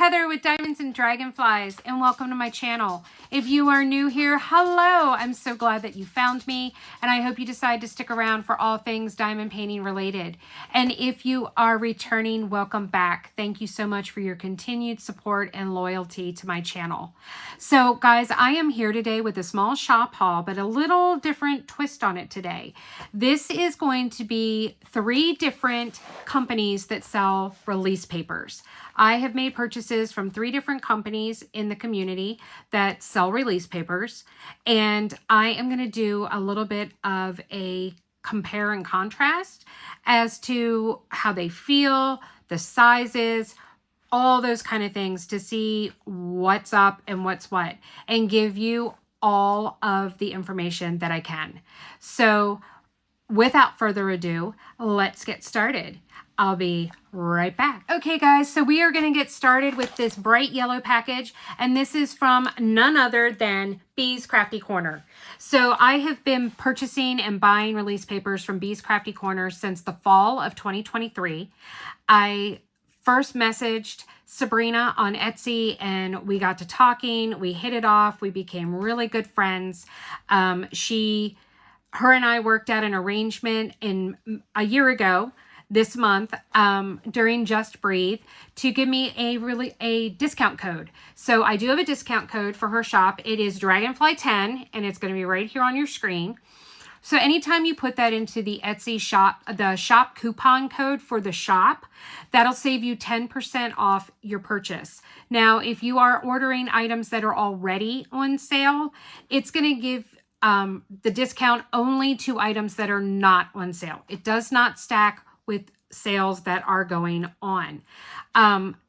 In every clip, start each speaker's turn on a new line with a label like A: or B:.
A: Heather with Diamonds and Dragonflies, and welcome to my channel. If you are new here, hello! I'm so glad that you found me, and I hope you decide to stick around for all things diamond painting related. And if you are returning, welcome back. Thank you so much for your continued support and loyalty to my channel. So guys, I am here today with a small shop haul, but a little different twist on it today. This is going to be 3 different companies that sell release papers. I have made purchases from 3 different companies in the community that sell release papers, and I am going to do a little bit of a compare and contrast as to how they feel, the sizes, all those kind of things to see what's up and what's what, and give you all of the information that I can. So without further ado, let's get started. I'll be right back. Okay guys, so we are going to get started with this bright yellow package, and this is from none other than Bee's Crafty Corner. So I have been purchasing and buying release papers from Bee's Crafty Corner since the fall of 2023. I first messaged Sabrina on Etsy and we got to talking, we hit it off, we became really good friends. Her and I worked out an arrangement a year ago this month during Just Breathe to give me a discount code. So I do have a discount code for her shop. It is Dragonfly10 and it's going to be right here on your screen. So anytime you put that into the Etsy shop, the shop coupon code for the shop, that'll save you 10% off your purchase. Now, if you are ordering items that are already on sale, it's going to give the discount only to items that are not on sale. It does not stack with sales that are going on.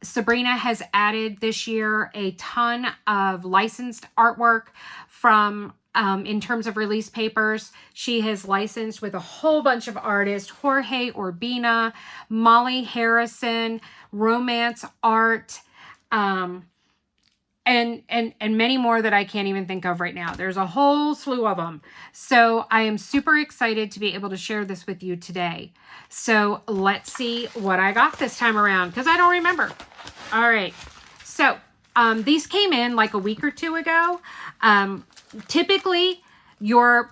A: Sabrina has added this year a ton of licensed artwork from in terms of release papers. She has licensed with a whole bunch of artists: Jorge Urbina, Molly Harrison, Romance Art, and many more that I can't even think of right now. There's a whole slew of them. So I am super excited to be able to share this with you today. So let's see what I got this time around, because I don't remember. All right. So these came in like a week or 2 ago. Typically, your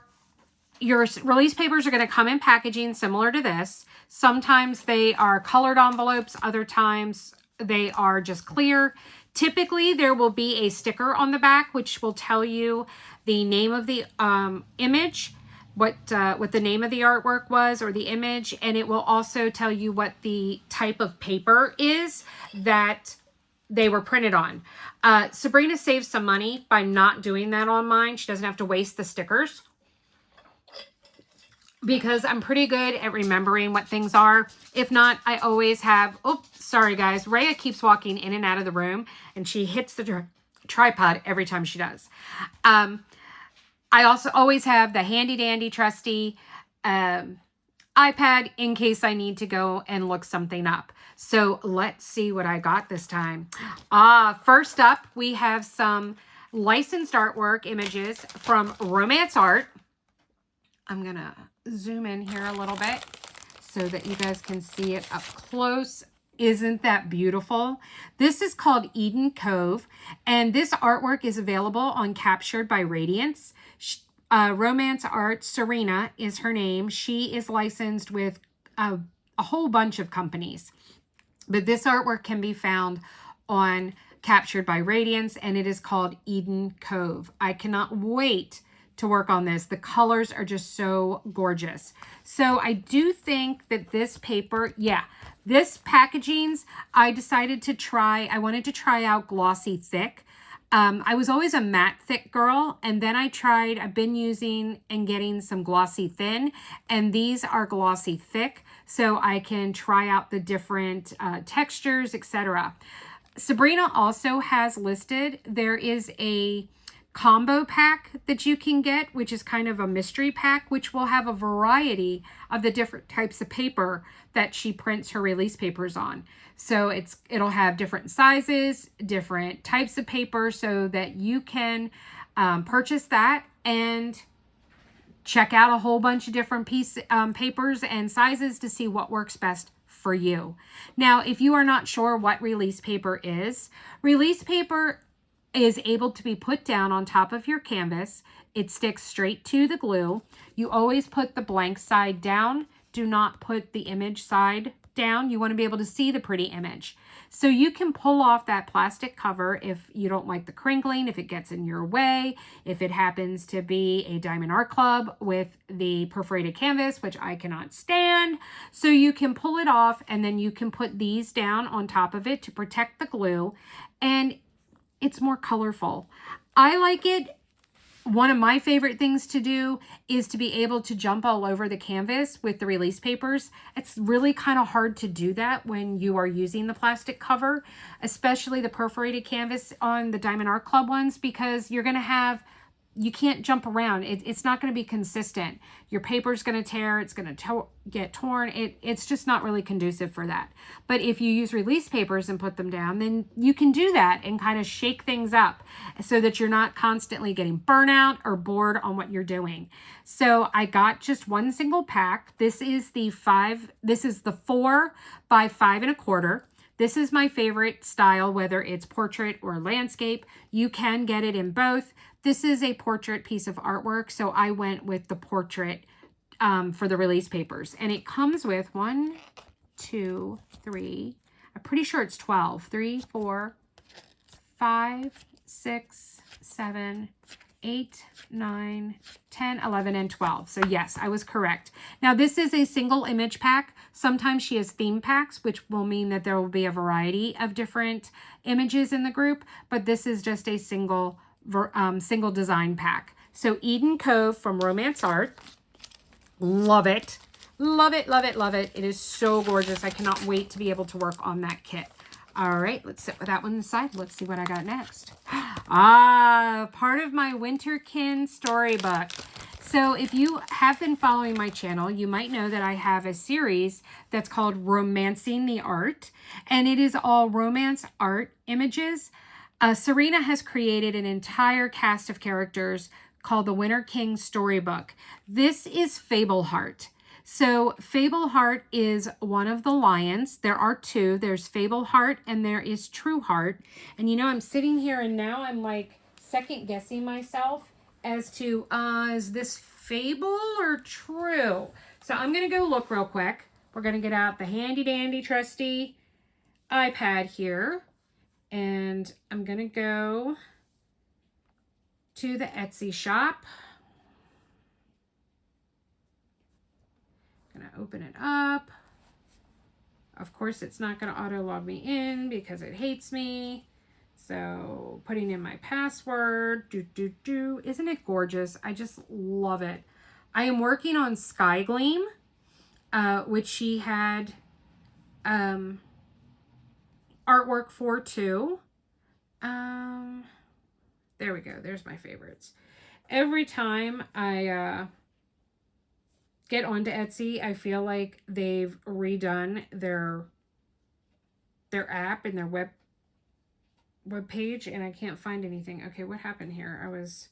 A: release papers are going to come in packaging similar to this. Sometimes they are colored envelopes. Other times they are just clear. Typically, there will be a sticker on the back, which will tell you the name of the image, what the name of the artwork was, or the image, and it will also tell you what the type of paper is that they were printed on. Sabrina saves some money by not doing that on mine. She doesn't have to waste the stickers, because I'm pretty good at remembering what things are. If not, I always have, oops, sorry guys, Rhea keeps walking in and out of the room and she hits the tripod every time she does. I also always have the handy dandy trusty iPad in case I need to go and look something up. So let's see what I got this time. First up, we have some licensed artwork images from Romance Art. I'm gonna zoom in here a little bit so that you guys can see it up close. Isn't that beautiful? This is called Eden Cove, and this artwork is available on Captured by Radiance. Romance Art, Serena is her name. She is licensed with a whole bunch of companies, but this artwork can be found on Captured by Radiance, and it is called Eden Cove. I cannot wait to work on this. The colors are just so gorgeous. So I do think that this paper, this packagings, I decided to try, I wanted to try out glossy thick. I was always a matte thick girl, and then I've been using and getting some glossy thin, and these are glossy thick, so I can try out the different textures, etc. Sabrina also has listed, there is a combo pack that you can get, which is kind of a mystery pack, which will have a variety of the different types of paper that she prints her release papers on. So it'll have different sizes, different types of paper, so that you can purchase that and check out a whole bunch of different papers and sizes to see what works best for you. Now, if you are not sure what release paper is able to be put down on top of your canvas. It sticks straight to the glue. You always put the blank side down. Do not put the image side down. You want to be able to see the pretty image. So you can pull off that plastic cover if you don't like the crinkling, if it gets in your way, if it happens to be a Diamond Art Club with the perforated canvas, which I cannot stand. So you can pull it off and then you can put these down on top of it to protect the glue, and it's more colorful. I like it. One of my favorite things to do is to be able to jump all over the canvas with the release papers. It's really kind of hard to do that when you are using the plastic cover, especially the perforated canvas on the Diamond Art Club ones, because you're going to have, you can't jump around. It's not going to be consistent. Your paper's going to tear. It's going to get torn. It's just not really conducive for that. But if you use release papers and put them down, then you can do that and kind of shake things up so that you're not constantly getting burnout or bored on what you're doing. So I got just one single pack. This is the 4 by 5 1/4. This is my favorite style, whether it's portrait or landscape. You can get it in both. This is a portrait piece of artwork, so I went with the portrait for the release papers. And it comes with 1, 2, 3, I'm pretty sure it's 12. 3, 4, 5, 6, 7, 8, 9, 10, 11, and 12. So yes, I was correct. Now this is a single image pack. Sometimes she has theme packs, which will mean that there will be a variety of different images in the group, but this is just a single design pack. So Eden Cove from Romance Art. Love it. Love it, love it, love it. It is so gorgeous. I cannot wait to be able to work on that kit. All right, let's sit with that one aside. Let's see what I got next. Part of my Winterkin storybook. So if you have been following my channel, you might know that I have a series that's called Romancing the Art, and it is all romance art images. Serena has created an entire cast of characters called the Winter King Storybook. This is Fableheart. So Fableheart is one of the lions. There are two. There's Fableheart and there is Trueheart. And you know, I'm sitting here and now I'm like second guessing myself as to, is this Fable or True? So I'm going to go look real quick. We're going to get out the handy dandy trusty iPad here. And I'm going to go to the Etsy shop. I'm going to open it up. Of course, it's not going to auto log me in because it hates me. So putting in my password. Isn't it gorgeous? I just love it. I am working on Sky Gleam, which she had artwork for too. There we go. There's my favorites. Every time I get onto Etsy, I feel like they've redone their app and their web page, and I can't find anything. Okay, what happened here? I was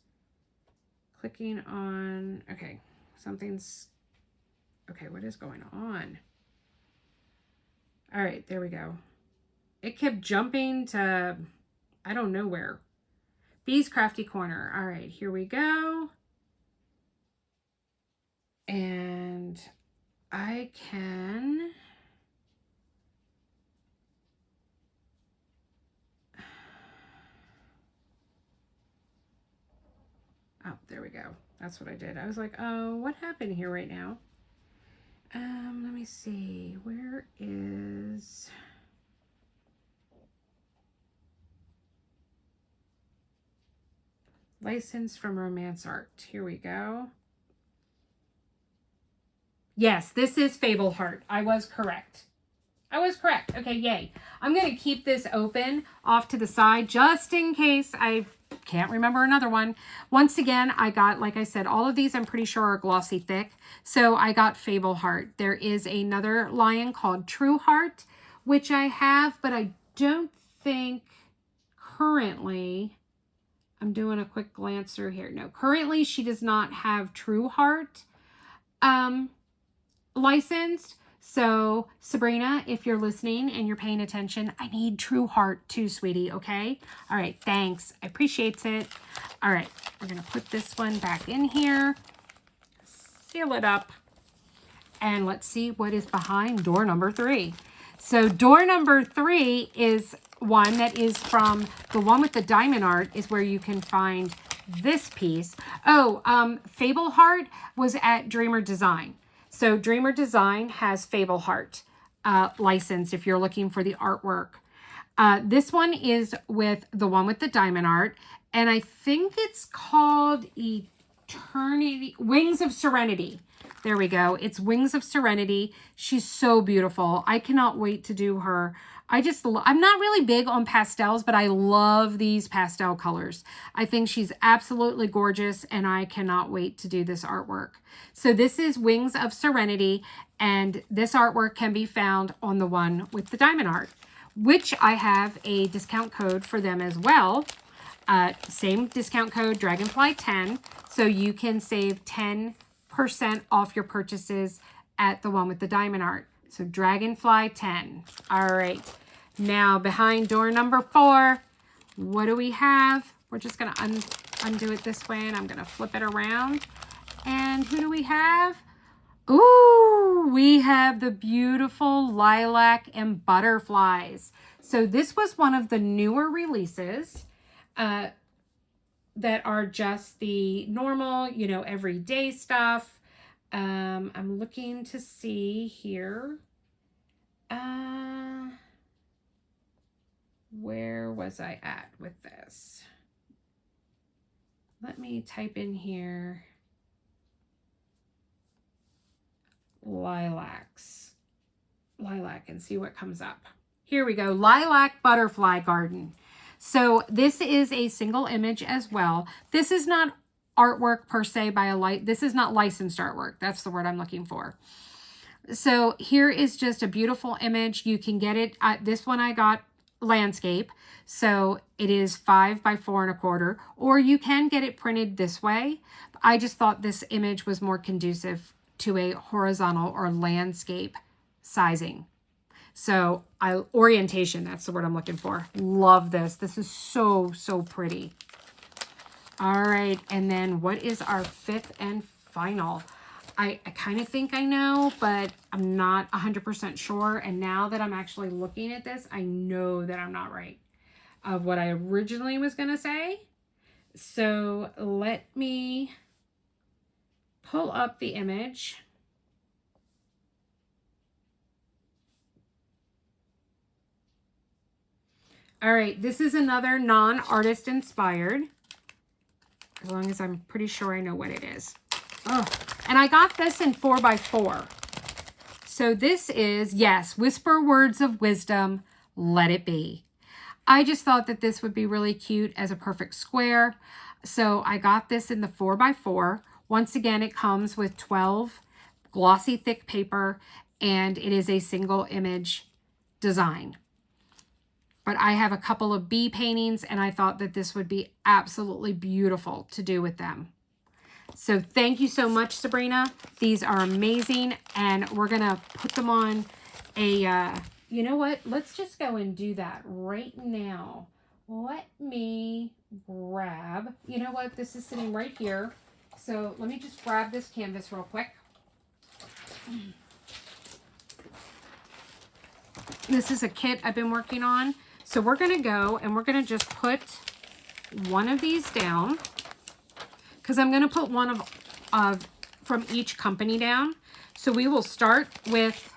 A: clicking on, okay, something's, okay, what is going on? All right, there we go. It kept jumping to, I don't know where. Bee's Crafty Corner. All right, here we go. And I can... Oh, there we go. That's what I did. I was like, oh, what happened here right now? Let me see. Where is... License from Romance Art. Here we go. Yes, this is Fableheart. I was correct. I was correct. Okay, yay. I'm going to keep this open off to the side just in case I can't remember another one. Once again, I got, like I said, all of these I'm pretty sure are glossy thick. So I got Fableheart. There is another lion called Trueheart, which I have, but I don't think currently... I'm doing a quick glance through here. No, currently she does not have Trueheart licensed. So Sabrina, if you're listening and you're paying attention, I need true heart too, sweetie, okay? All right, thanks. I appreciate it. All right, we're going to put this one back in here, seal it up, and let's see what is behind door number 3. So door number 3 is one that is from the one with the diamond art is where you can find this piece. Oh, Fable Heart was at Dreamer Design. So Dreamer Design has Fable Heart licensed if you're looking for the artwork. This one is with the one with the diamond art, and I think it's called Eternity, Wings of Serenity. There we go. It's Wings of Serenity. She's so beautiful. I cannot wait to do her. I'm not really big on pastels, but I love these pastel colors. I think she's absolutely gorgeous, and I cannot wait to do this artwork. So this is Wings of Serenity, and this artwork can be found on the one with the diamond art, which I have a discount code for them as well. Same discount code, Dragonfly10, so you can save 10% off your purchases at the one with the diamond art. So Dragonfly10. All right. Now behind door number 4, what do we have? We're just going to undo it this way, and I'm going to flip it around. And who do we have? Ooh, we have the beautiful lilac and butterflies. So this was one of the newer releases that are just the normal, everyday stuff. I'm looking to see here. Where was I at with this? Let me type in here. Lilac, and see what comes up. Here we go. Lilac Butterfly Garden. So this is a single image as well. This is not artwork per se this is not licensed artwork. That's the word I'm looking for. So here is just a beautiful image. You can get it. This one I got landscape. So it is 5 by 4.25, or you can get it printed this way. I just thought this image was more conducive to a horizontal or landscape sizing. So orientation, that's the word I'm looking for. Love this. This is so, so pretty. All right. And then what is our 5th and final? I kind of think I know, but I'm not 100% sure. And now that I'm actually looking at this, I know that I'm not right of what I originally was going to say. So let me pull up the image. All right, this is another non-artist inspired, as long as I'm pretty sure I know what it is. Oh, and I got this in 4 by 4. So this is, yes, Whisper Words of Wisdom, Let It Be. I just thought that this would be really cute as a perfect square. So I got this in the 4 by 4. Once again, it comes with 12 glossy thick paper, and it is a single image design. But I have a couple of bee paintings, and I thought that this would be absolutely beautiful to do with them. So thank you so much, Sabrina. These are amazing, and we're going to put them on a, you know what? Let's just go and do that right now. Let me grab, you know what? This is sitting right here. So let me just grab this canvas real quick. This is a kit I've been working on. So we're going to go and we're going to just put one of these down, because I'm going to put one of from each company down. So we will start with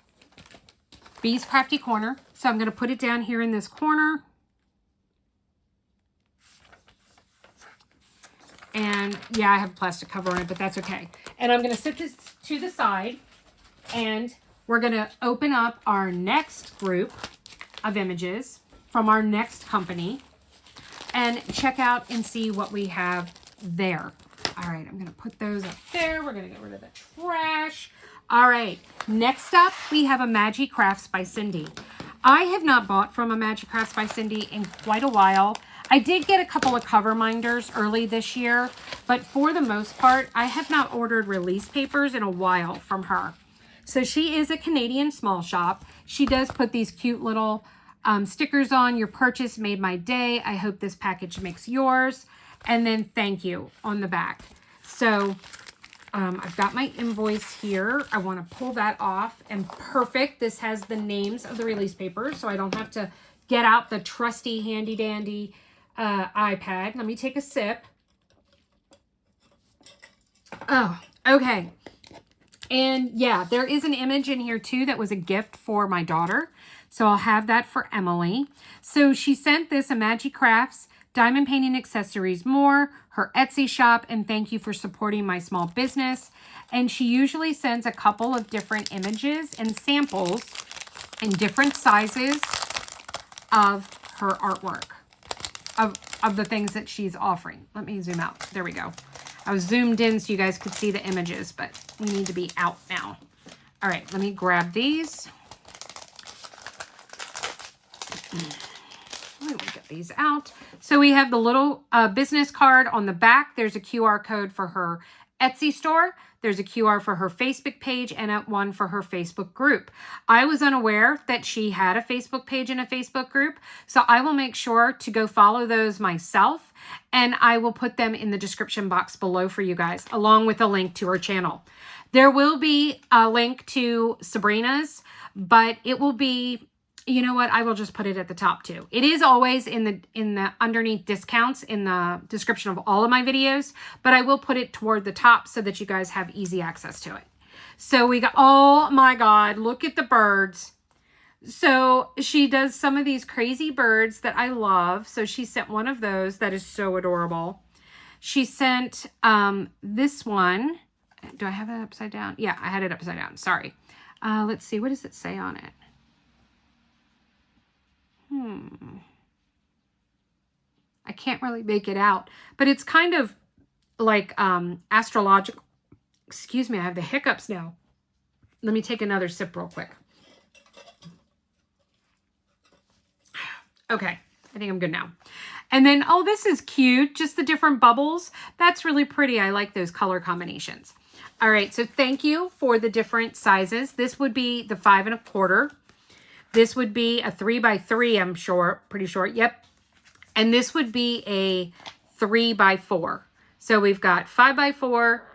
A: Bee's Crafty Corner. So I'm going to put it down here in this corner. And yeah, I have a plastic cover on it, but that's okay. And I'm going to set this to the side, and we're going to open up our next group of images from our next company and check out and see what we have there. All right, I'm going to put those up there. We're going to get rid of the trash. All right, next up, we have Imagi Crafts by Cindy. I have not bought from Imagi Crafts by Cindy in quite a while. I did get a couple of cover minders early this year, but for the most part, I have not ordered release papers in a while from her. So she is a Canadian small shop. She does put these cute little stickers on. Your purchase made my day. I hope this package makes yours. And then thank you on the back. So I've got my invoice here. I want to pull that off. And perfect. This has the names of the release papers, so I don't have to get out the trusty handy dandy iPad. Let me take a sip. Oh, okay. And yeah, there is an image in here too that was a gift for my daughter. So I'll have that for Emily. So she sent this Imagi Crafts, Diamond Painting Accessories More, her Etsy shop, and thank you for supporting my small business. And she usually sends a couple of different images and samples in different sizes of her artwork, of the things that she's offering. Let me zoom out. There we go. I was zoomed in so you guys could see the images, but we need to be out now. All right, let me grab these. Let me get these out. So we have the little business card on the back. There's a QR code for her Etsy store. There's a QR for her Facebook page and one for her Facebook group. I was unaware that she had a Facebook page and a Facebook group, so I will make sure to go follow those myself, and I will put them in the description box below for you guys, along with a link to her channel. There will be a link to Sabrina's, but it will be, you know what, I will just put it at the top too. It is always in the underneath discounts in the description of all of my videos, but I will put it toward the top so that you guys have easy access to it. So we got, oh my God, look at the birds. So she does some of these crazy birds that I love. So she sent one of those that is so adorable. She sent this one. Do I have it upside down? Yeah, I had it upside down. Sorry. Let's see. What does it say on it? I can't really make it out, but it's kind of like astrological. Excuse me, I have the hiccups now. Let me take another sip real quick. Okay, I think I'm good now. And then, oh, this is cute. Just the different bubbles. That's really pretty. I like those color combinations. All right, so thank you for the different sizes. This would be the 5 1/4. This would be a 3 by 3, I'm sure, pretty short. Yep. And this would be a 3 by 4. So we've got 5 by 4,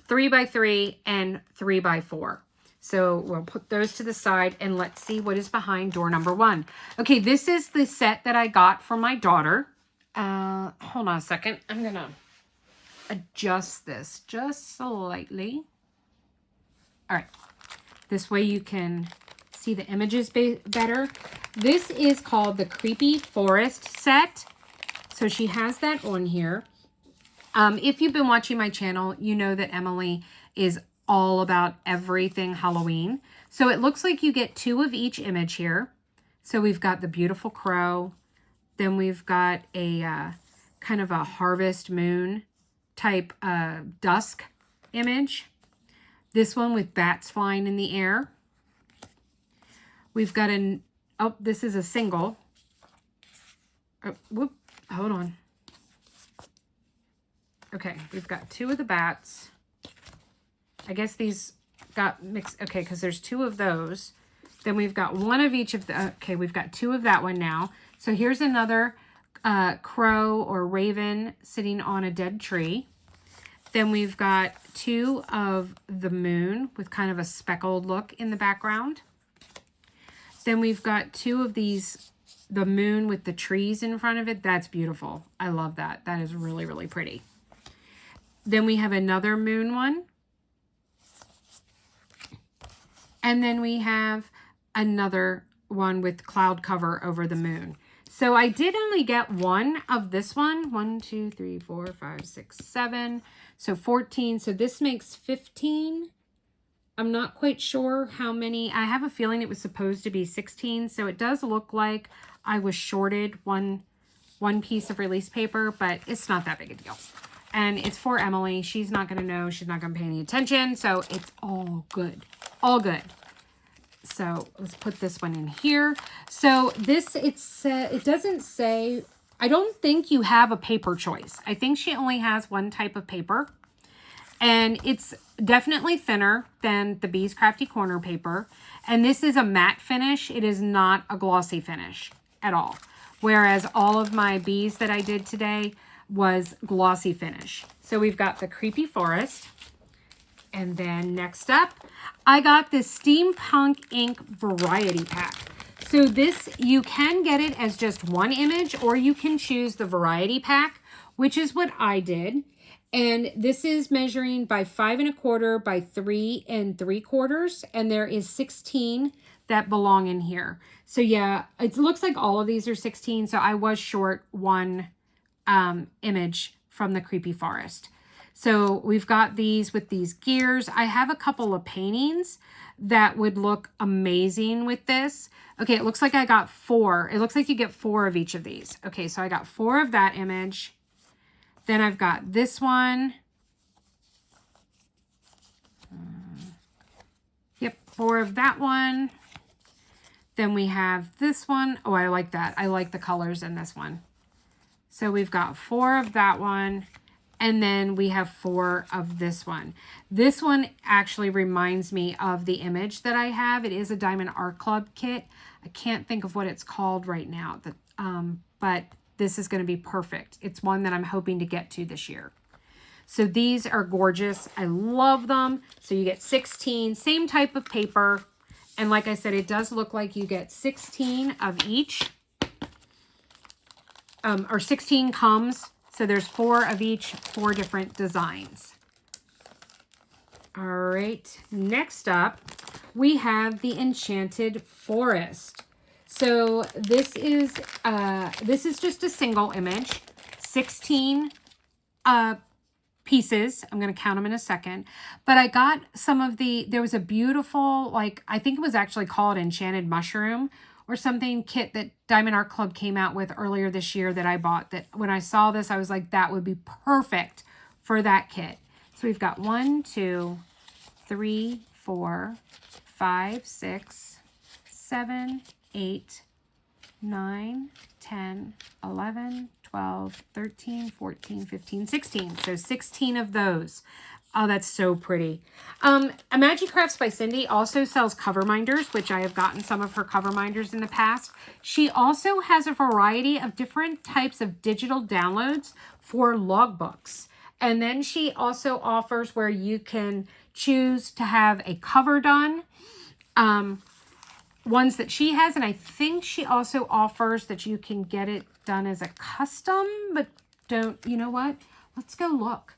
A: 3 by 3, and 3 by 4. So we'll put those to the side and let's see what is behind door number 1. Okay, this is the set that I got for my daughter. Hold on a second. I'm going to adjust this just slightly. All right. This way you can see the images better. This is called the Creepy Forest set. So she has that on here. If you've been watching my channel, you know that Emily is all about everything Halloween. So it looks like you get 2 of each image here. So we've got the beautiful crow. Then we've got a kind of a harvest moon type dusk image. This one with bats flying in the air. We've got oh, this is a single. Oh, whoop, hold on. Okay, we've got 2 of the bats. I guess these got mixed. Okay, because there's 2 of those. Then we've got 1 of each of the, okay, we've got 2 of that one now. So here's another crow or raven sitting on a dead tree. Then we've got 2 of the moon with kind of a speckled look in the background. Then we've got 2 of these, the moon with the trees in front of it. That's beautiful. I love that. That is really, really pretty. Then we have another moon one. And then we have another one with cloud cover over the moon. So I did only get 1 of this one. 1, 2, 3, 4, 5, 6, 7. So 14. So this makes 15. I'm not quite sure how many. I have a feeling it was supposed to be 16. So it does look like I was shorted one piece of release paper, but it's not that big a deal. And it's for Emily. She's not going to know. She's not going to pay any attention. So it's all good. All good. So let's put this one in here. So this, it doesn't say, I don't think you have a paper choice. I think she only has one type of paper. And it's definitely thinner than the Bees Crafty Corner paper. And this is a matte finish. It is not a glossy finish at all. Whereas all of my bees that I did today was glossy finish. So we've got the Creepy Forest. And then next up, I got this Steampunk Ink Variety Pack. So this, you can get it as just one image, or you can choose the Variety Pack, which is what I did. And this is measuring by 5 1/4 by 3 3/4. And there is 16 that belong in here. So yeah, it looks like all of these are 16. So I was short one image from the Creepy Forest. So we've got these with these gears. I have a couple of paintings that would look amazing with this. Okay, it looks like I got 4. It looks like you get 4 of each of these. Okay, so I got 4 of that image. Then I've got this one. Yep, 4 of that one. Then we have this one. Oh, I like that. I like the colors in this one. So we've got 4 of that one. And then we have 4 of this one. This one actually reminds me of the image that I have. It is a Diamond Art Club kit. I can't think of what it's called right now, but this is going to be perfect. It's one that I'm hoping to get to this year. So these are gorgeous. I love them. So you get 16, same type of paper. And like I said, it does look like you get 16 of each, or 16 comes. So there's 4 of each, 4 different designs. All right, next up, we have the Enchanted Forest. So this is just a single image, 16 pieces. I'm going to count them in a second. But I got some of there was a beautiful, like, I think it was actually called Enchanted Mushroom or something kit that Diamond Art Club came out with earlier this year that I bought, that when I saw this, I was like, that would be perfect for that kit. So we've got 1, 2, 3, 4, 5, 6, 7, 8, 9, 10, 11, 12, 13, 14, 15, 16. So 16 of those. Oh, that's so pretty. Imagi Crafts by Cindy also sells cover minders, which I have gotten some of her cover minders in the past. She also has a variety of different types of digital downloads for logbooks. And then she also offers where you can choose to have a cover done. Ones that she has, and I think she also offers that you can get it done as a custom, but don't, you know what? Let's go look.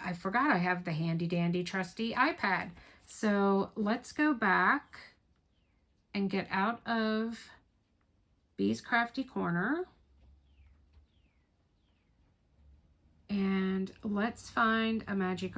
A: I forgot I have the handy dandy trusty iPad. So let's go back and get out of Bees Crafty Corner. And let's find a magic.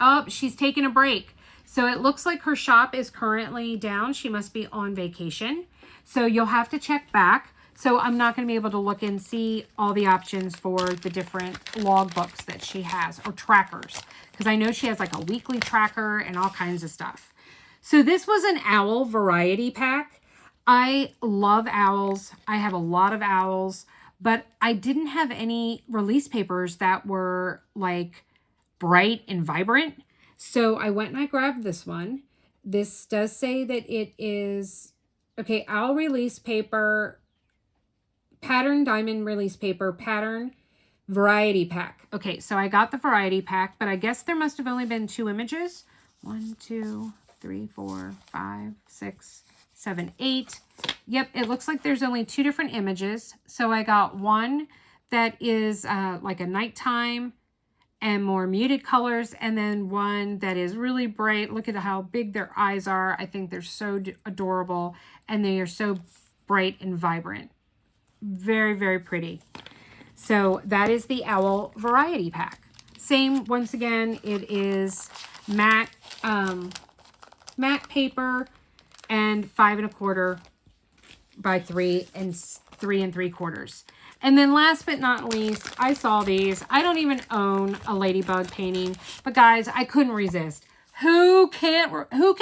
A: Oh, she's taking a break. So it looks like her shop is currently down. She must be on vacation. So you'll have to check back. So I'm not going to be able to look and see all the options for the different logbooks that she has, or trackers, because I know she has like a weekly tracker and all kinds of stuff. So this was an owl variety pack. I love owls. I have a lot of owls, but I didn't have any release papers that were like bright and vibrant. So I went and I grabbed this one. This does say that it is, okay, owl release paper, pattern diamond release paper, pattern variety pack. Okay, so I got the variety pack, but I guess there must have only been 2 images. 1, 2, 3, 4, 5, 6, 7, 8. Yep, it looks like there's only 2 different images. So I got one that is like a nighttime and more muted colors, and then one that is really bright. Look at how big their eyes are. I think they're so adorable, and they are so bright and vibrant. Very, very pretty. So that is the owl variety pack. Same, once again, it is matte paper and 5 1/4 by 3 3/3. And then last but not least, I saw these. I don't even own a ladybug painting, but guys, I couldn't resist. Who can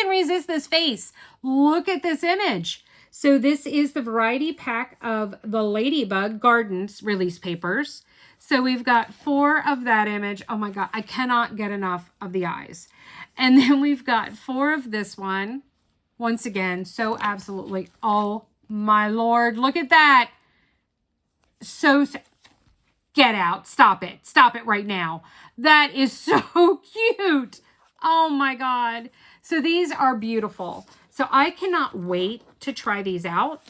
A: resist this face? Look at this image. So this is the variety pack of the Ladybug Gardens release papers. So we've got 4 of that image. Oh my God, I cannot get enough of the eyes. And then we've got 4 of this one. Once again, so absolutely, oh my Lord, look at that. So, get out, stop it right now. That is so cute. Oh my God. So these are beautiful. So I cannot wait to try these out.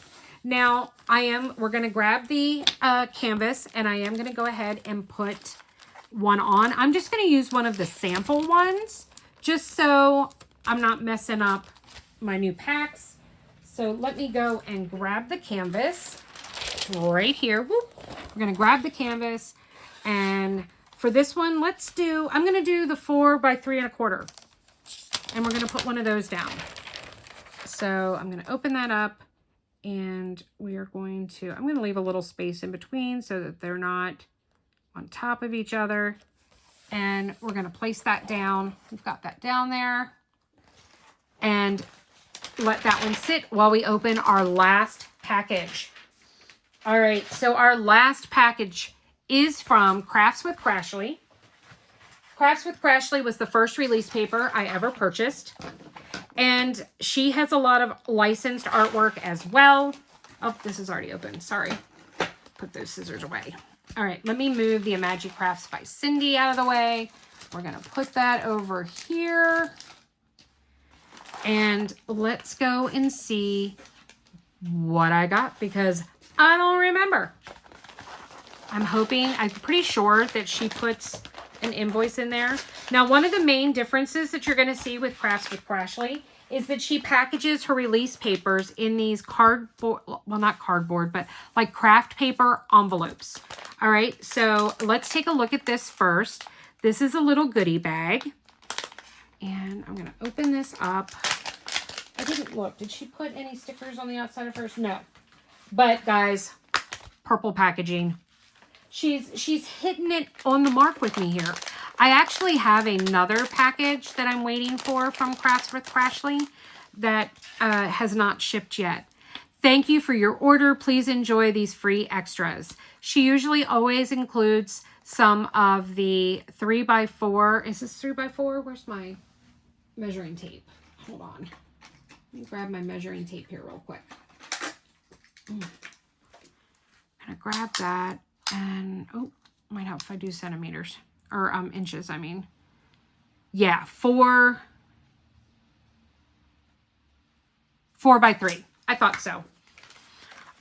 A: Now we're going to grab the canvas, and I am going to go ahead and put one on. I'm just going to use one of the sample ones just so I'm not messing up my new packs. So let me go and grab the canvas right here. Whoop. We're going to grab the canvas, and for this one, I'm going to do the 4 by 3 1/4, and we're going to put one of those down. So I'm going to open that up, and I'm going to leave a little space in between so that they're not on top of each other. And we're going to place that down. We've got that down there, and let that one sit while we open our last package. All right, so our last package is from Crafts with Crashley. Crafts with Crashley was the first release paper I ever purchased. And she has a lot of licensed artwork as well. Oh, this is already open. Sorry. Put those scissors away. All right, let me move the Imagi Crafts by Cindy out of the way. We're going to put that over here. And let's go and see what I got, because I don't remember. I'm pretty sure that she puts an invoice in there. Now, one of the main differences that you're going to see with Crafts with Crashley is that she packages her release papers in these cardboard, well, not cardboard, but like craft paper envelopes. All right, so let's take a look at this first. This is a little goodie bag. And I'm going to open this up. I didn't look. Did she put any stickers on the outside of hers? No. But guys, purple packaging. She's hitting it on the mark with me here. I actually have another package that I'm waiting for from Crafts with Crashley that has not shipped yet. Thank you for your order. Please enjoy these free extras. She usually always includes some of the 3x4. Is this 3x4? Where's my measuring tape? Hold on. Let me grab my measuring tape here real quick. I'm gonna grab that, and might help if I do centimeters or inches. I mean, yeah, 4 by 3. I thought so.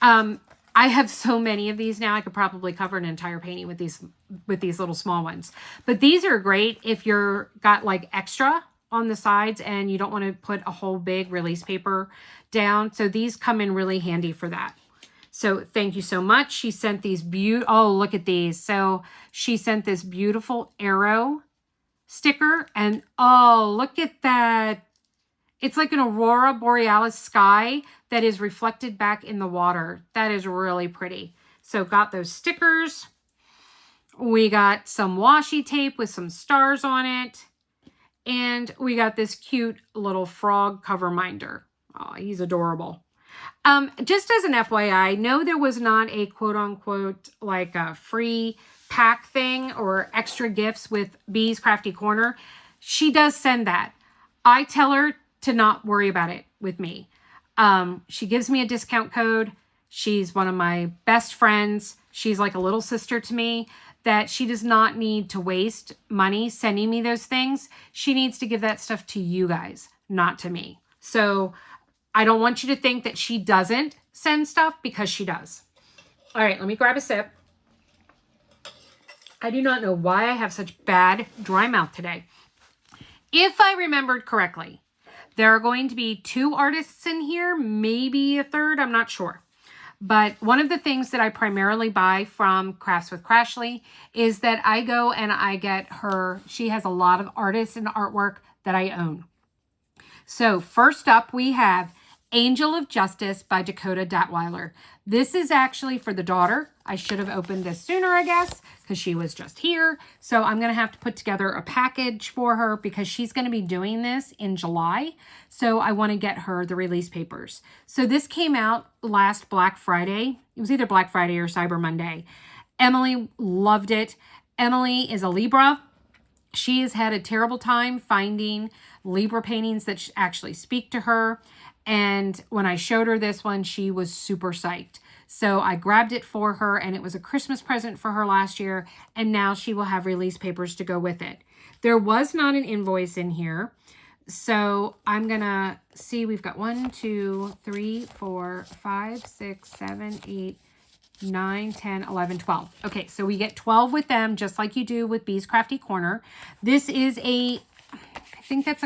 A: I have so many of these now. I could probably cover an entire painting with these little small ones. But these are great if you're got like extra on the sides and you don't want to put a whole big release paper down. So these come in really handy for that. So thank you so much. She sent these oh, look at these. So she sent this beautiful arrow sticker, and oh, look at that. It's like an aurora borealis sky that is reflected back in the water. That is really pretty. So got those stickers. We got some washi tape with some stars on it. And we got this cute little frog cover minder. Oh, he's adorable. Just as an FYI, no, there was not a quote unquote like a free pack thing or extra gifts with Bee's Crafty Corner. She does send that. I tell her to not worry about it with me. She gives me a discount code. She's one of my best friends. She's like a little sister to me, that she does not need to waste money sending me those things. She needs to give that stuff to you guys, not to me. So I don't want you to think that she doesn't send stuff, because she does. All right, let me grab a sip. I do not know why I have such bad dry mouth today. If I remembered correctly, there are going to be 2 artists in here, maybe a third, I'm not sure. But one of the things that I primarily buy from Crafts with Crashley is that I go and I get her, she has a lot of artists and artwork that I own. So first up we have Angel of Justice by Dakota Datweiler. This is actually for the daughter. I should have opened this sooner, I guess, because she was just here. So I'm going to have to put together a package for her because she's going to be doing this in July. So I want to get her the release papers. So this came out last Black Friday. It was either Black Friday or Cyber Monday. Emily loved it. Emily is a Libra. She has had a terrible time finding Libra paintings that actually speak to her. And when I showed her this one, she was super psyched. So I grabbed it for her, and it was a Christmas present for her last year. And now she will have release papers to go with it. There was not an invoice in here. So I'm going to see, we've got 1, 2, 3, 4, 5, 6, 7, 8, 9, 10, 11, 12. Okay, so we get 12 with them, just like you do with Bee's Crafty Corner. This is I think that's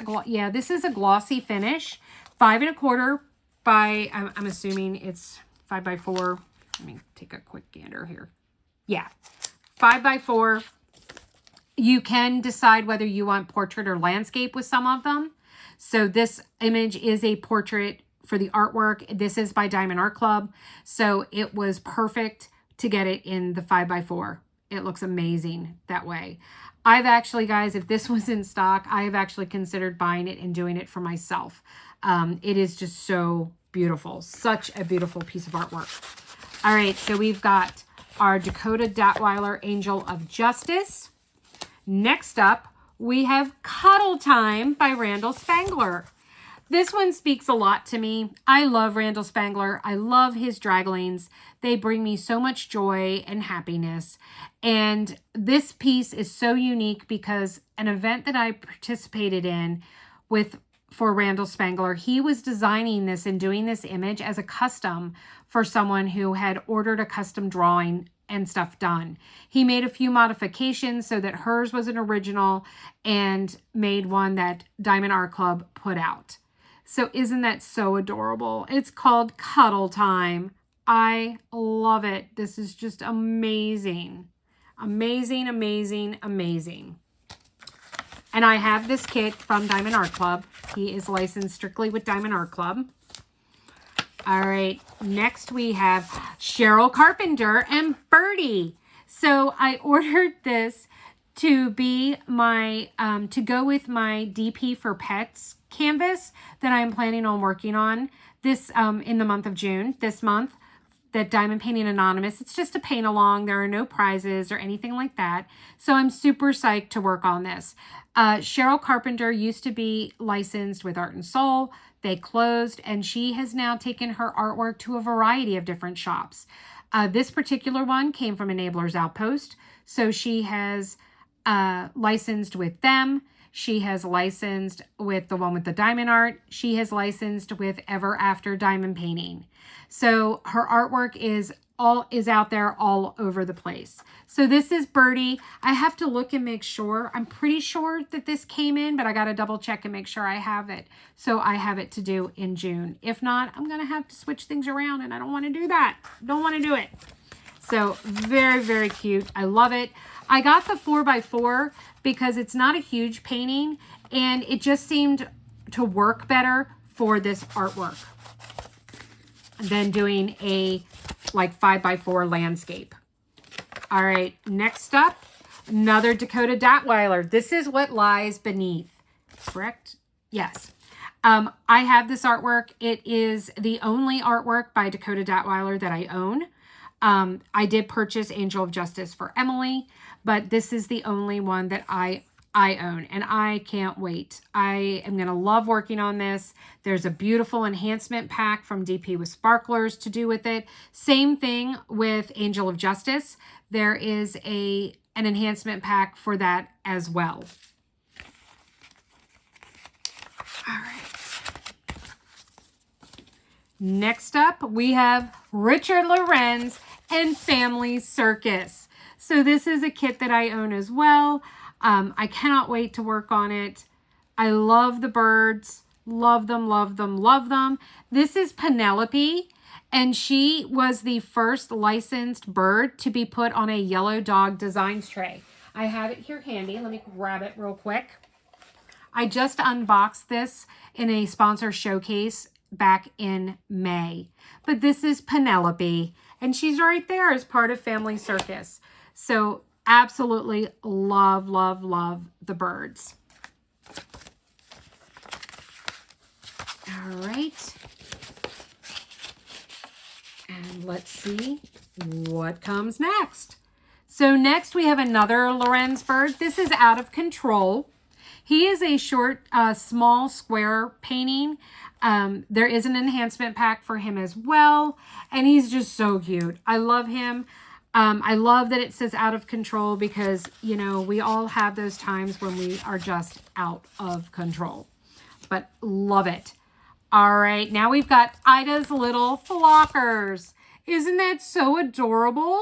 A: this is a glossy finish. 5 1/4 by, I'm assuming it's 5 by 4. Let me take a quick gander here. Yeah, 5 by 4. You can decide whether you want portrait or landscape with some of them. So this image is a portrait for the artwork. This is by Diamond Art Club. So it was perfect to get it in the 5 by 4. It looks amazing that way. I've actually, guys, if this was in stock, I have actually considered buying it and doing it for myself. It is just so beautiful. Such a beautiful piece of artwork. All right, so we've got our Dakota Datweiler Angel of Justice. Next up, we have Cuddle Time by Randall Spangler. This one speaks a lot to me. I love Randall Spangler. I love his draglings. They bring me so much joy and happiness. And this piece is so unique because an event that I participated in for Randall Spangler, he was designing this and doing this image as a custom for someone who had ordered a custom drawing and stuff done. He made a few modifications so that hers was an original and made one that Diamond Art Club put out. So isn't that so adorable? It's called Cuddle Time. I love it. This is just amazing. Amazing, amazing, amazing. And I have this kit from Diamond Art Club. He is licensed strictly with Diamond Art Club. All right, next we have Cheryl Carpenter and Birdie. So I ordered this to be my, to go with my DP for Pets canvas that I'm planning on working on this in the month of June, this month, that Diamond Painting Anonymous. It's just a paint along. There are no prizes or anything like that. So I'm super psyched to work on this. Cheryl Carpenter used to be licensed with Art and Soul. They closed, and she has now taken her artwork to a variety of different shops. This particular one came from Enabler's Outpost. So she has licensed with them. She has licensed with the one with the diamond art. She has licensed with Ever After Diamond Painting. So her artwork is out there all over the place. So this is Birdie. I have to look and make sure. I'm pretty sure that this came in, but I got to double check and make sure I have it. So I have it to do in June. If not, I'm going to have to switch things around, and I don't want to do that. Don't want to do it. So very, very cute. I love it. I got the 4x4 because it's not a huge painting, and it just seemed to work better for this artwork than doing a like 5x4 landscape. All right, next up, another Dakota Datweiler. This is What Lies Beneath, correct? Yes. I have this artwork. It is the only artwork by Dakota Datweiler that I own. I did purchase Angel of Justice for Emily, but this is the only one that I own, and I can't wait. I am going to love working on this. There's a beautiful enhancement pack from DP with Sparklers to do with it. Same thing with Angel of Justice. There is an enhancement pack for that as well. All right. Next up, we have Richard Lorenz and Family Circus. So this is a kit that I own as well. I cannot wait to work on it. I love the birds. Love them, love them, love them. This is Penelope, and she was the first licensed bird to be put on a Yellow Dog Designs tray. I have it here handy. Let me grab it real quick. I just unboxed this in a sponsor showcase back in May. But this is Penelope, and she's right there as part of Family Circus. So absolutely love, love, love the birds. All right. And let's see what comes next. So next we have another Lorenz bird. This is Out of Control. He is a short, small square painting. There is an enhancement pack for him as well. And he's just so cute. I love him. I love that it says Out of Control because, you know, we all have those times when we are just out of control. But love it. All right, now we've got Ida's little flockers. Isn't that so adorable?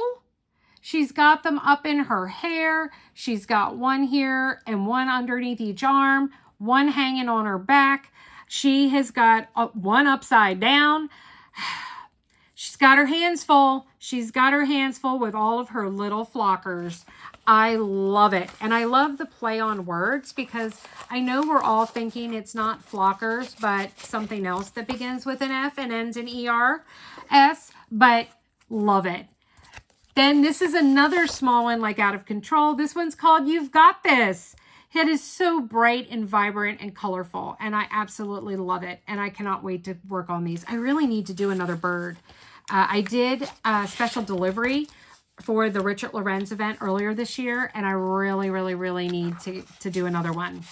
A: She's got them up in her hair. She's got one here and one underneath each arm, one hanging on her back. She has got one upside down. She's got her hands full. She's got her hands full with all of her little flockers. I love it. And I love the play on words because I know we're all thinking it's not flockers, but something else that begins with an F and ends in ERS, but love it. Then this is another small one like Out of Control. This one's called You've Got This. It is so bright and vibrant and colorful, and I absolutely love it. And I cannot wait to work on these. I really need to do another bird. I did a special delivery for the Richard Lorenz event earlier this year, and I really, really, really need to do another one.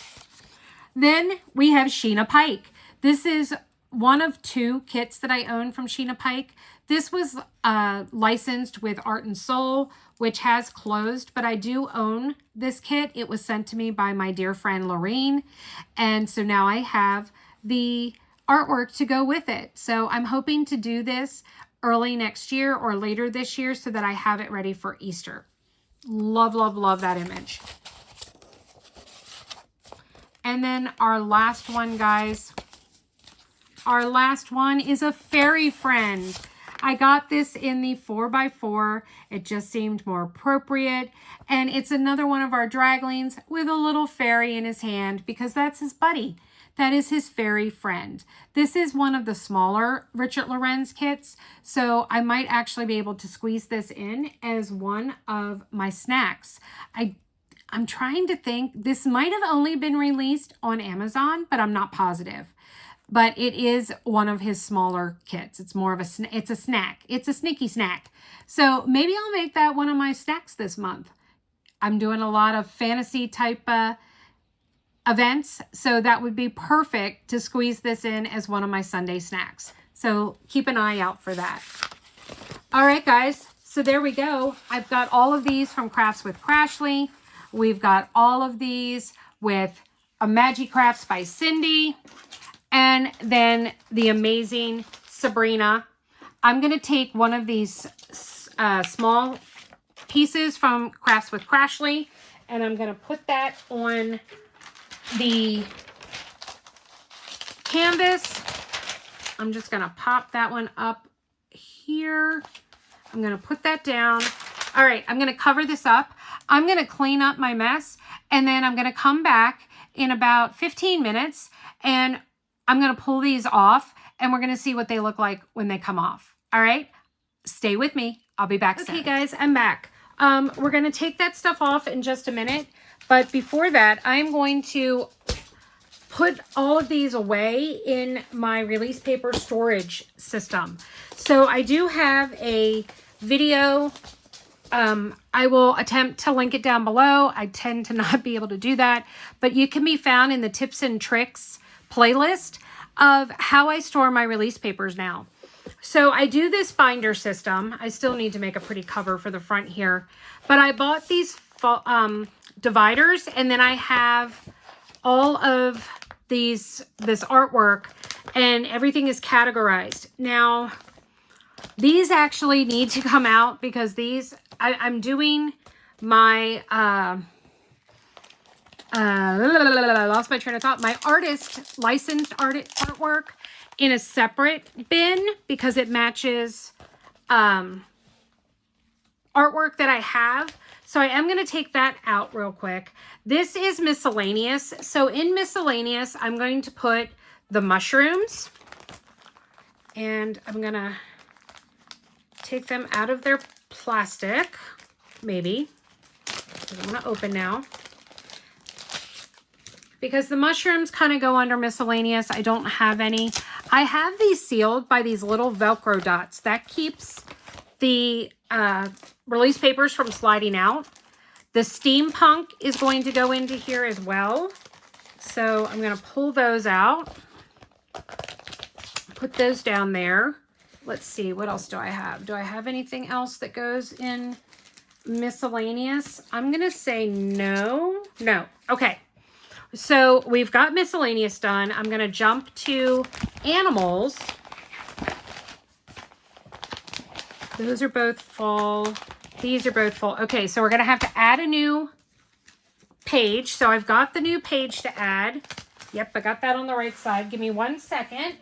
A: Then we have Sheena Pike. This is one of two kits that I own from Sheena Pike. This was licensed with Art and Soul, which has closed, but I do own this kit. It was sent to me by my dear friend Lorraine, and so now I have the artwork to go with it. So I'm hoping to do this early next year or later this year so that I have it ready for Easter. Love, love, love that image. And then our last one, guys. Our last one is a fairy friend. I got this in the 4x4. It just seemed more appropriate. And it's another one of our draglings with a little fairy in his hand because that's his buddy. That is his fairy friend. This is one of the smaller Richard Lorenz kits, so I might actually be able to squeeze this in as one of my snacks. I'm trying to think. This might have only been released on Amazon, but I'm not positive. But it is one of his smaller kits. It's more of it's a snack. It's a sneaky snack. So maybe I'll make that one of my snacks this month. I'm doing a lot of fantasy type events, so that would be perfect to squeeze this in as one of my Sunday snacks. So keep an eye out for that. All right, guys. So there we go. I've got all of these from Crafts with Crashley. We've got all of these with Imagi Crafts by Cindy. And then the amazing Sabrina. I'm going to take one of these small pieces from Crafts with Crashley, and I'm going to put that on the canvas. I'm just going to pop that one up here. I'm going to put that down. All right, I'm going to cover this up. I'm going to clean up my mess, and then I'm going to come back in about 15 minutes, and I'm going to pull these off, and we're going to see what they look like when they come off. All right, stay with me. I'll be back soon. Okay, guys, I'm back. We're going to take that stuff off in just a minute. But before that, I'm going to put all of these away in my release paper storage system. So I do have a video. I will attempt to link it down below. I tend to not be able to do that. But you can be found in the tips and tricks playlist of how I store my release papers now. So I do this binder system. I still need to make a pretty cover for the front here. But I bought these dividers, and then I have all of this artwork, and everything is categorized. Now, these actually need to come out because these, I'm doing my, I lost my train of thought. My licensed artwork in a separate bin because it matches artwork that I have. So I am going to take that out real quick. This is miscellaneous. So in miscellaneous, I'm going to put the mushrooms. And I'm going to take them out of their plastic, maybe. I'm going to open now. Because the mushrooms kind of go under miscellaneous. I don't have any. I have these sealed by these little Velcro dots. That keeps the release papers from sliding out. The steampunk is going to go into here as well. So I'm going to pull those out. Put those down there. Let's see, what else do I have? Do I have anything else that goes in miscellaneous? I'm going to say no. No. Okay. So we've got miscellaneous done. I'm going to jump to animals. Those are both full. These are both full. Okay, so we're going to have to add a new page. So I've got the new page to add. Yep, I got that on the right side. Give me 1 second.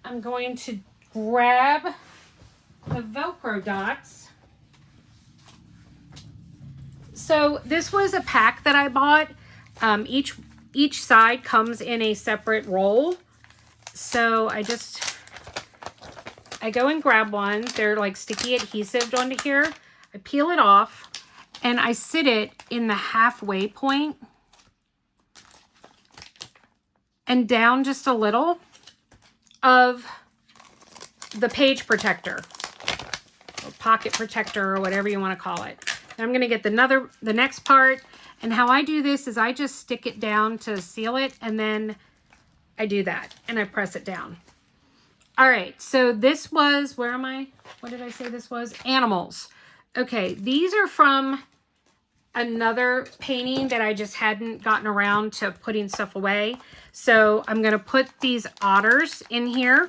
A: I'm going to grab the Velcro dots. So this was a pack that I bought. Each side comes in a separate roll. So I go and grab one. They're like sticky adhesive onto here. I peel it off and I sit it in the halfway point and down just a little of the page protector or pocket protector or whatever you want to call it. And I'm going to get the next part, and how I do this is I just stick it down to seal it, and then I do that and I press it down. All right, so this was, where am I? What did I say this was? Animals. Okay, these are from another painting that I just hadn't gotten around to putting stuff away. So I'm going to put these otters in here.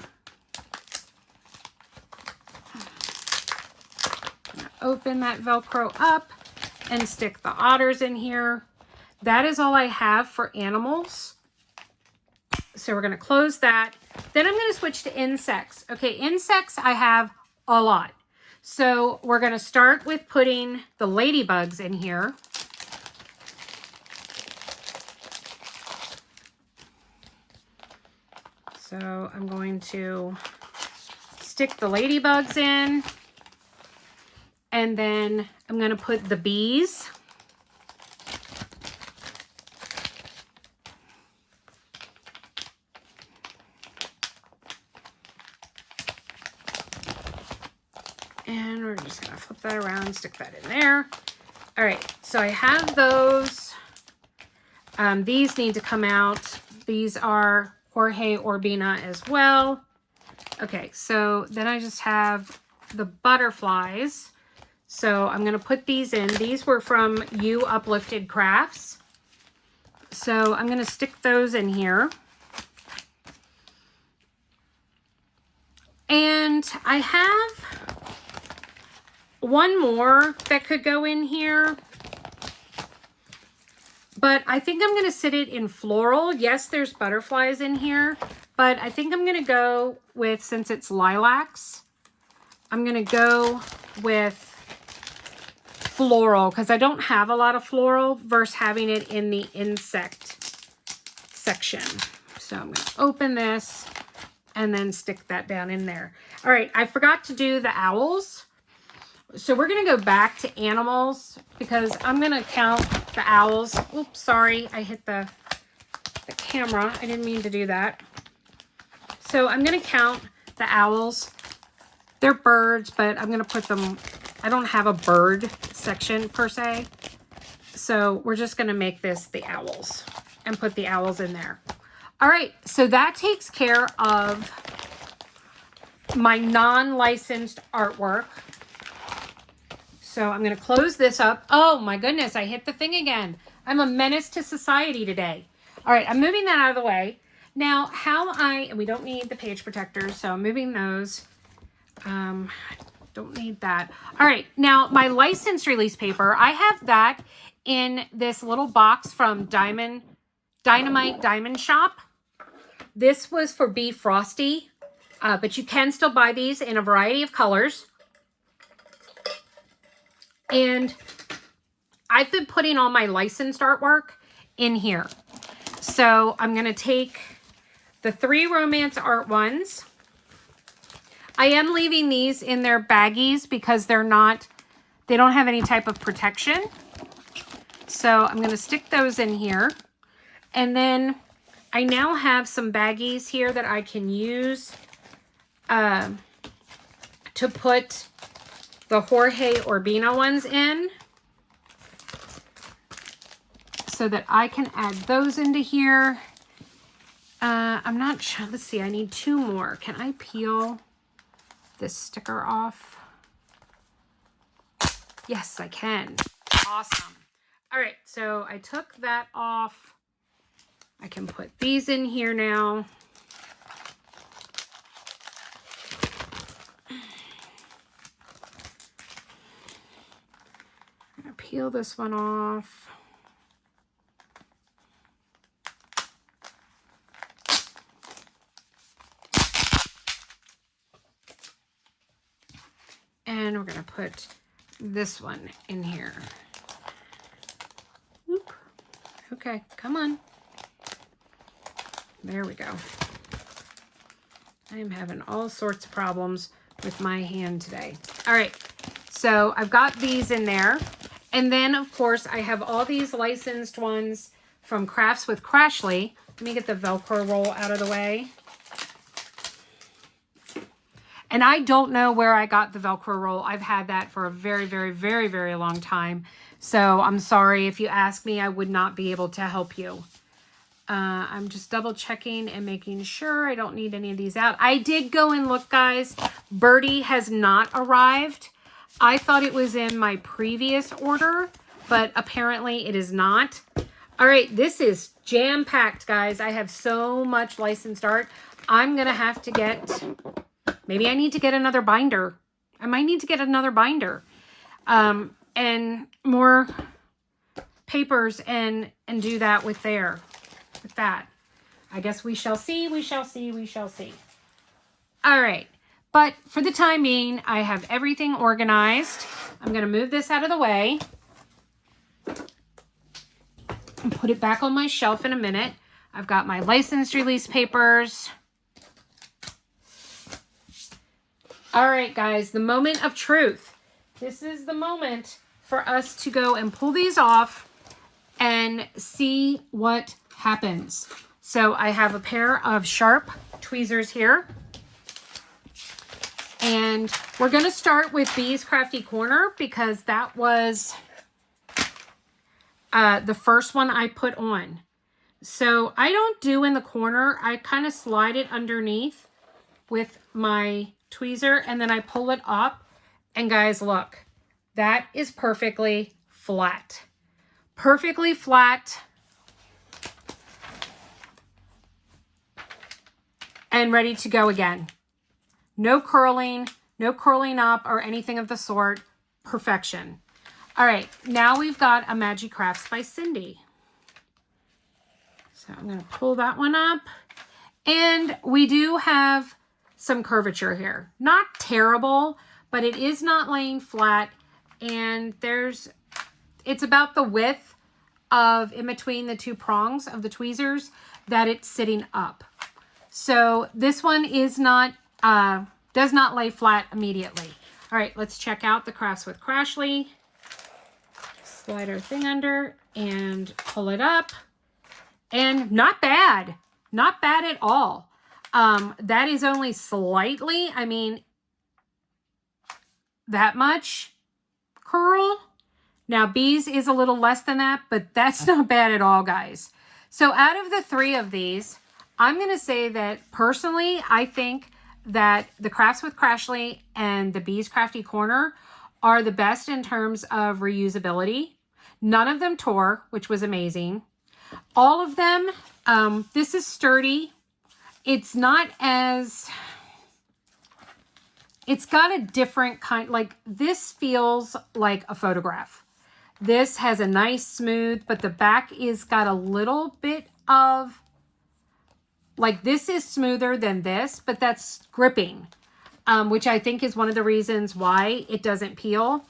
A: Open that Velcro up and stick the otters in here. That is all I have for animals. So we're going to close that. Then I'm going to switch to insects. Okay, insects I have a lot. So we're going to start with putting the ladybugs in here. So I'm going to stick the ladybugs in. And then I'm going to put the bees. And we're just going to flip that around and stick that in there. All right, so I have those. These need to come out. These are Jorge Urbina as well. Okay, so then I just have the butterflies. So I'm going to put these in. These were from You Uplifted Crafts. So I'm going to stick those in here. And I have one more that could go in here. But I think I'm going to sit it in floral. Yes, there's butterflies in here. But I think I'm going to go with, since it's lilacs, I'm going to go with floral, because I don't have a lot of floral versus having it in the insect section. So I'm going to open this and then stick that down in there. All right, I forgot to do the owls. So we're going to go back to animals because I'm going to count the owls. Oops, sorry, I hit the camera. I didn't mean to do that. So I'm going to count the owls. They're birds, but I'm going to put them, I don't have a bird section per se. So we're just going to make this the owls and put the owls in there. All right, so that takes care of my non-licensed artwork. So I'm going to close this up. Oh my goodness, I hit the thing again. I'm a menace to society today. All right, I'm moving that out of the way. Now, we don't need the page protectors, so I'm moving those. Don't need that. All right, now my license release paper, I have that in this little box from Dynamite Diamond Shop. This was for Bee Frosty, but you can still buy these in a variety of colors. And I've been putting all my licensed artwork in here. So I'm going to take the 3 Romance Art ones. I am leaving these in their baggies because they don't have any type of protection. So I'm going to stick those in here. And then I now have some baggies here that I can use to put the Jorge Urbina ones in, so that I can add those into here. I'm not sure. Let's see. I need 2 more. Can I peel this sticker off? Yes, I can. Awesome. All right. So I took that off. I can put these in here now. I'm going to peel this one off. And we're going to put this one in here. Whoop. Okay, come on. There we go. I am having all sorts of problems with my hand today. All right, so I've got these in there. And then, of course, I have all these licensed ones from Crafts with Crashley. Let me get the Velcro roll out of the way. And I don't know where I got the Velcro roll. I've had that for a very, very, very, very long time. So I'm sorry if you ask me, I would not be able to help you. I'm just double checking and making sure I don't need any of these out. I did go and look, guys. Birdie has not arrived. I thought it was in my previous order, but apparently it is not. All right, this is jam-packed, guys. I have so much licensed art. I'm going to have to get... Maybe I need to get another binder. I might need to get another binder. And more papers and do that with that. I guess we shall see, we shall see, we shall see. All right. But for the time being, I have everything organized. I'm going to move this out of the way and put it back on my shelf in a minute. I've got my licensed release papers. All right, guys, the moment of truth. This is the moment for us to go and pull these off and see what happens. So I have a pair of sharp tweezers here. And we're going to start with Bee's Crafty Corner because that was the first one I put on. So I don't do in the corner. I kind of slide it underneath with my tweezer and then I pull it up. And guys, look, that is perfectly flat. Perfectly flat. And ready to go again. No curling up or anything of the sort. Perfection. All right, now we've got Imagi Crafts by Cindy. So I'm going to pull that one up. And we do have some curvature here. Not terrible, but it is not laying flat. And it's about the width of in between the 2 prongs of the tweezers that it's sitting up. So this one is not, does not lay flat immediately. All right, let's check out the Crafts with Crashley. Slide our thing under and pull it up. And not bad. Not bad at all. That is only slightly, I mean, that much curl. Now, Bee's is a little less than that, but that's not bad at all, guys. So out of the 3 of these, I'm going to say that personally, I think that the Crafts with Crashley and the Bee's Crafty Corner are the best in terms of reusability. None of them tore, which was amazing. All of them, this is sturdy. It's not as, it's got a different kind, like this feels like a photograph. This has a nice smooth, but the back is got a little bit of, like this is smoother than this, but that's gripping, which I think is one of the reasons why it doesn't peel.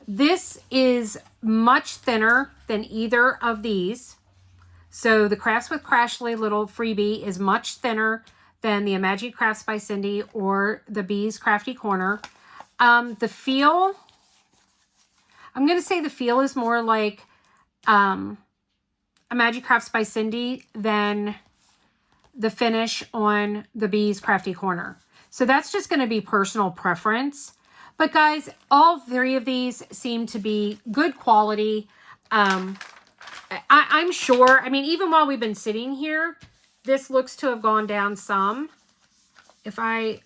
A: This is much thinner than either of these. So the Crafts with Crashley little freebie is much thinner than the Imagi Crafts by Cindy or the Bees Crafty Corner. The feel, I'm going to say the feel is more like Imagi Crafts by Cindy than the finish on the Bees Crafty Corner. So that's just going to be personal preference. But guys, all three of these seem to be good quality. I'm sure, I mean, even while we've been sitting here, this looks to have gone down some. If I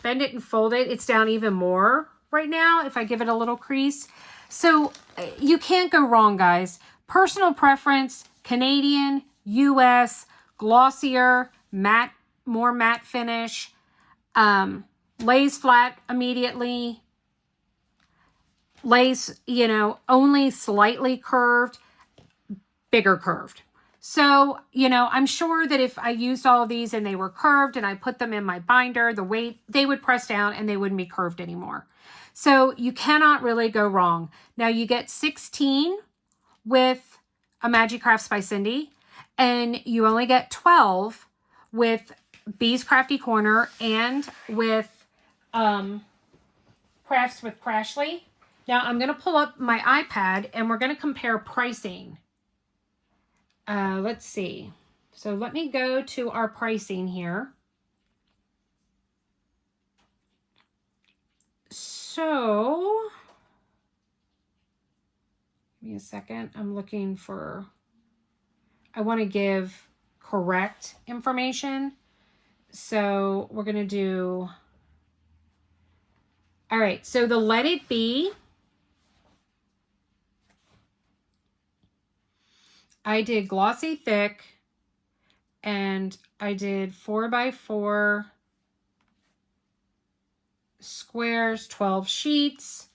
A: bend it and fold it, it's down even more right now if I give it a little crease. So you can't go wrong, guys. Personal preference, Canadian, US, glossier, matte, more matte finish, lays flat immediately, lays, you know, only slightly curved, bigger curved. So, you know, I'm sure that if I used all of these and they were curved and I put them in my binder, the weight, they would press down and they wouldn't be curved anymore. So you cannot really go wrong. Now you get 16 with Imagi Crafts by Cindy, and you only get 12 with Bees Crafty Corner and with Crafts with Crashley. Now I'm going to pull up my iPad and we're going to compare pricing. Let's see. So let me go to our pricing here. So, give me a second. I'm looking for, I want to give correct information. So we're going to do, all right. So the Let It Be, I did glossy thick, and I did 4x4 squares, 12 sheets.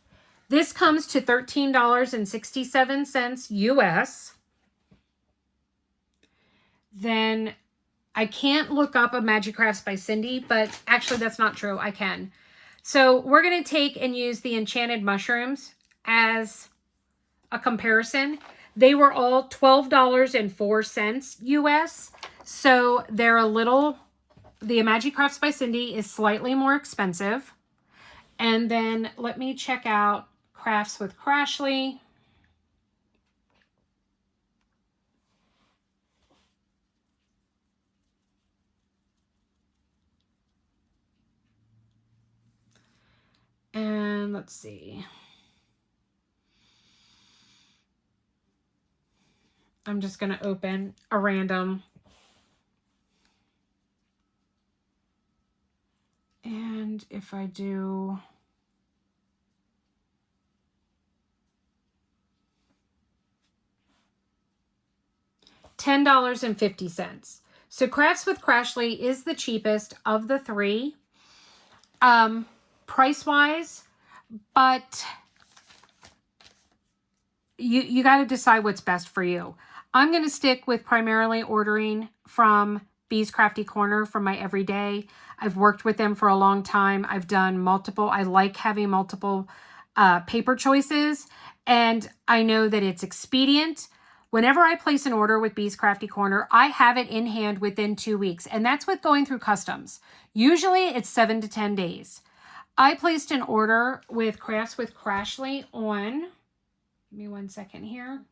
A: This comes to $13.67 US. Then I can't look up Imagi Crafts by Cindy, but actually that's not true. I can. So we're going to take and use the Enchanted Mushrooms as a comparison. They were all $12.04 US. So they're a little, the Imagi Crafts by Cindy is slightly more expensive. And then let me check out Crafts with Crashley. And let's see. I'm just going to open a random. And if I do $10.50. So Crafts with Crashley is the cheapest of the three, price-wise, but you got to decide what's best for you. I'm going to stick with primarily ordering from Bees Crafty Corner for my everyday. I've worked with them for a long time. I've done multiple. I like having multiple paper choices, and I know that it's expedient. Whenever I place an order with Bees Crafty Corner, I have it in hand within 2 weeks, and that's with going through customs. Usually it's 7 to 10 days. I placed an order with Crafts with Crashley on, give me 1 second here.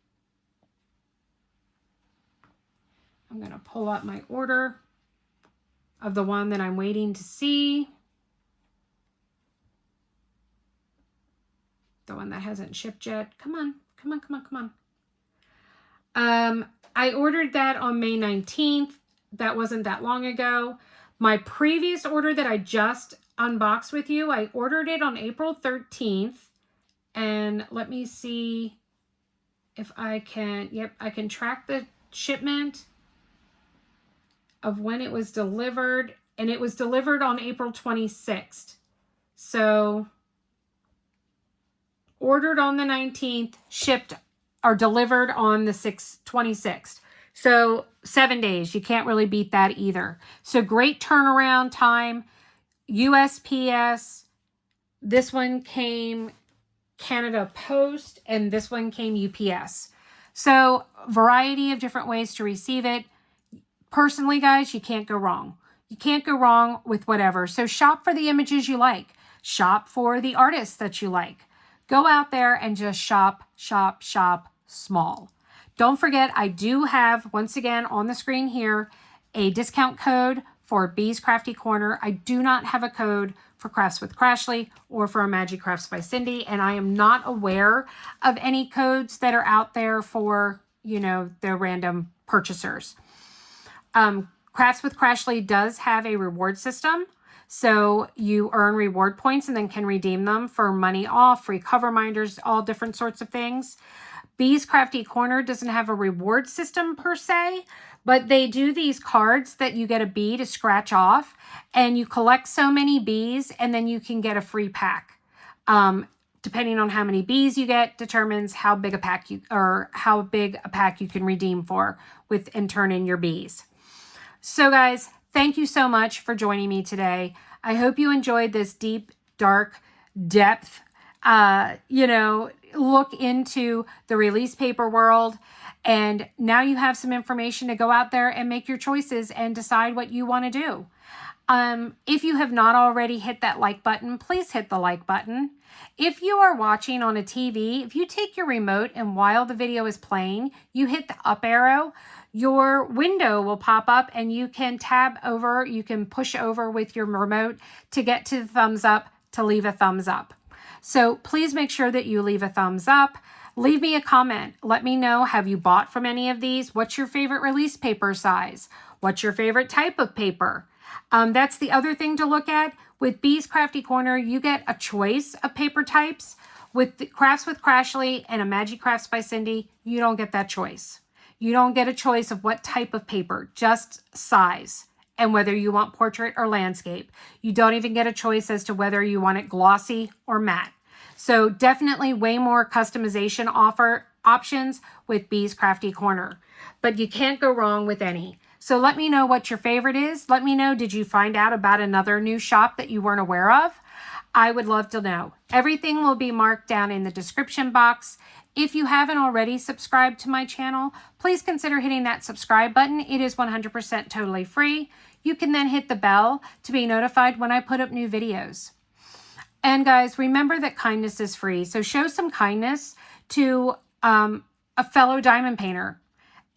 A: I'm going to pull up my order of the one that I'm waiting to see. The one that hasn't shipped yet. Come on, come on, come on, come on. I ordered that on May 19th. That wasn't that long ago. My previous order that I just unboxed with you, I ordered it on April 13th. And let me see if I can, yep, I can track the shipment of when it was delivered, and it was delivered on April 26th. So ordered on the 19th, shipped or delivered on the 26th. So 7 days. You can't really beat that either. So great turnaround time. USPS. This one came Canada Post, and this one came UPS. So variety of different ways to receive it. Personally, guys, you can't go wrong. You can't go wrong with whatever. So shop for the images you like. Shop for the artists that you like. Go out there and just shop, shop, shop small. Don't forget, I do have, once again, on the screen here, a discount code for Bee's Crafty Corner. I do not have a code for Crafts with Crashley or for Imagi Crafts by Cindy, and I am not aware of any codes that are out there for, you know, the random purchasers. Crafts with Crashley does have a reward system. So you earn reward points and then can redeem them for money off, free cover minders, all different sorts of things. Bee's Crafty Corner doesn't have a reward system per se, but they do these cards that you get a bee to scratch off, and you collect so many bees and then you can get a free pack. Depending on how many bees you get determines how big a pack you can redeem for and turn in your bees. So guys, thank you so much for joining me today. I hope you enjoyed this deep, dark, depth, look into the release paper world. And now you have some information to go out there and make your choices and decide what you want to do. If you have not already hit that like button, please hit the like button. If you are watching on a TV, if you take your remote and while the video is playing, you hit the up arrow, your window will pop up and you can tab over, you can push over with your remote to get to the thumbs up, to leave a thumbs up. So please make sure that you leave a thumbs up. Leave me a comment. Let me know, have you bought from any of these? What's your favorite release paper size? What's your favorite type of paper? That's the other thing to look at. With Bee's Crafty Corner, you get a choice of paper types. With Crafts with Crashley and Imagi Crafts by Cindy, you don't get that choice. You don't get a choice of what type of paper, just size, and whether you want portrait or landscape. You don't even get a choice as to whether you want it glossy or matte. So definitely way more customization options with Bee's Crafty Corner. But you can't go wrong with any. So let me know what your favorite is. Let me know, did you find out about another new shop that you weren't aware of? I would love to know. Everything will be marked down in the description box. If you haven't already subscribed to my channel, please consider hitting that subscribe button. It is 100% totally free. You can then hit the bell to be notified when I put up new videos. And guys, remember that kindness is free. So show some kindness to a fellow diamond painter.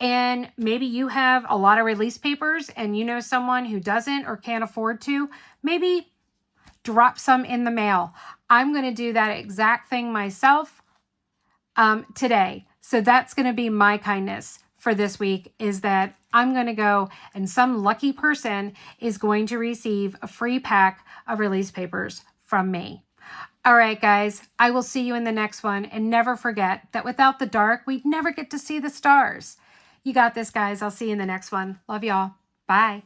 A: And maybe you have a lot of release papers and you know someone who doesn't or can't afford to, maybe drop some in the mail. I'm going to do that exact thing myself today. So that's going to be my kindness for this week, is that I'm going to go and some lucky person is going to receive a free pack of release papers from me. All right, guys, I will see you in the next one. And never forget that without the dark, we'd never get to see the stars. You got this, guys. I'll see you in the next one. Love y'all. Bye.